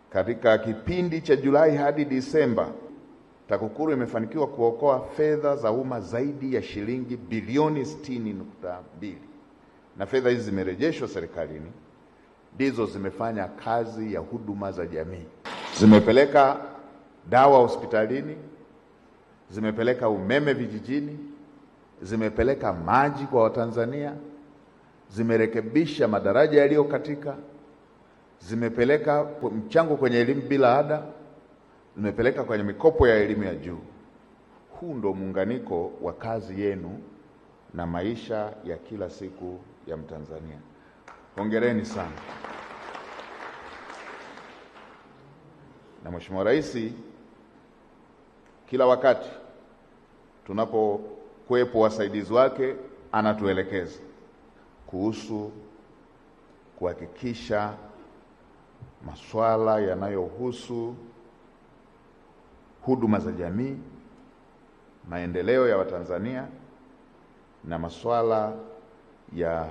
Katika kipindi cha Julai hadi Disemba, TAKUKURU imefanikiwa kuokoa fedha za umma zaidi ya shilingi bilioni 60.2, na fedha hizi zimerejeshwa serikalini. Ndizo zimefanya kazi ya huduma za jamii, zimepeleka dawa hospitalini, zimepeleka umeme vijijini, zimepeleka maji kwa Watanzania, zimerekebisha madaraja yaliyokatika, zimepeleka mchango kwenye elimu bila ada, zimepeleka kwenye mikopo ya elimu ya juu. Huu ndo muunganiko wa kazi yenu na maisha ya kila siku ya Mtanzania. Hongereni sana. Na Mheshimiwa Rais kila wakati tunapokuwepo wasaidizi wake anatuelekeza kuhusu kuhakikisha masuala yanayohusu huduma za jamii, maendeleo ya Watanzania na masuala ya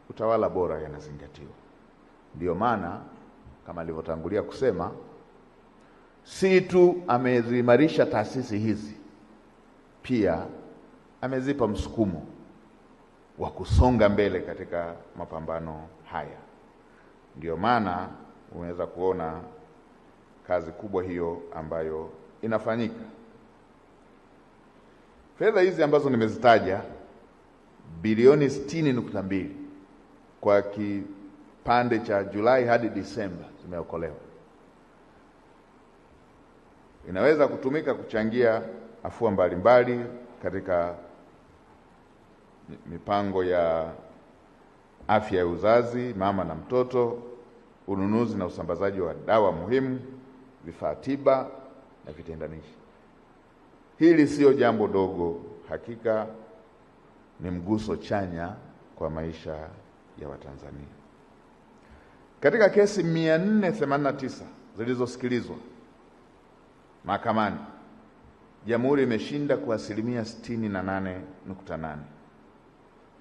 utawala bora yanazingatiwa. Ndiyo maana kama alivyotangulia kusema, si tu ameziimarisha taasisi hizi, pia amezipa msukumo wa kusonga mbele katika mapambano haya. Ndiyo maana unaweza kuona kazi kubwa hiyo ambayo inafanyika. Fedha hizi ambazo nimezitaja, bilioni 60.2 kwa kipande cha Julai hadi Disemba zimeokolewa. Inaweza kutumika kuchangia afua mbalimbali katika mipango ya afya ya uzazi, mama na mtoto, ununuzi na usambazaji wa dawa muhimu, vifaa tiba na vitendanishi. Hili sio jambo dogo, hakika ni mguso chanya kwa maisha ya Watanzania. Katika kesi 489 zilizosikilizwa mahakamani, Jamhuri imeshinda kwa asilimia 68.8.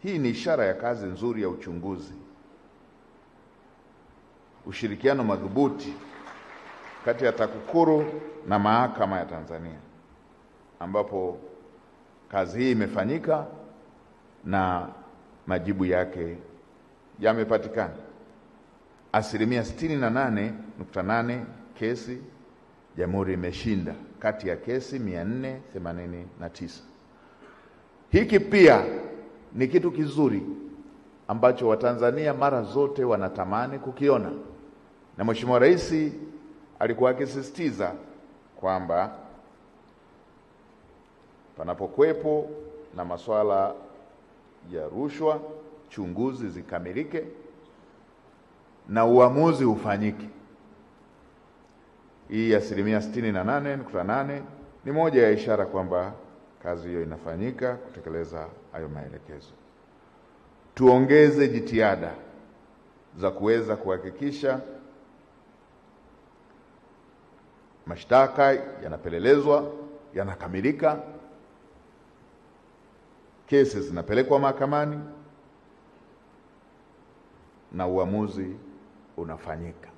Hii ni ishara ya kazi nzuri ya uchunguzi, ushirikiano madhubuti kati ya TAKUKURU na Mahakama ya Tanzania, ambapo kazi hii imefanyika na majibu yake yamepatikana. Asilimia 68.8 kesi Jamhuri imeshinda kati ya kesi 489. Hiki pia ni kitu kizuri ambacho Watanzania mara zote wanatamani kukiona, na Mheshimiwa Rais alikuwa akisisitiza kwamba panapokuwepo na masuala ya rushwa, chunguzi zikamilike na uamuzi ufanyike. Hii asilimia 68.8 ni moja ya ishara kwamba kazi hiyo inafanyika kutekeleza hayo maelekezo. Tuongeze jitihada za kuweza kuhakikisha mashtaka yanapelelezwa, yanakamilika, kesi zinapelekwa mahakamani na uamuzi unafanyika.